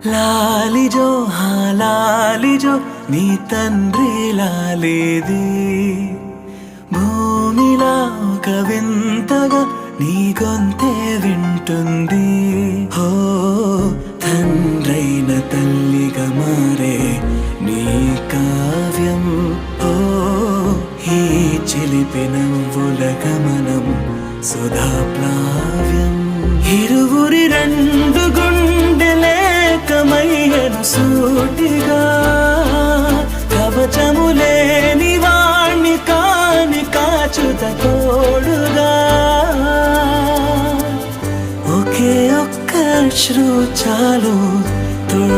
లాలిజో లాలిజో నీ తండ్రి లాలేది భూమిలా ఒక వింతగా నీ గొంతే వింటుంది హో తండ్రైన తల్లిగా మారే నీ కావ్యం ఓ ఈ చిలిపి నవ్వుల గమనం సుధా ప్లావ్యం ఇరువురి రెండు గుండెలేకమయ్యను సూటిగా కవచములేని వాణ్ణి కాని కాచుత తోడుగా ఒకే ఒక్క అశ్రు చాలు తోడు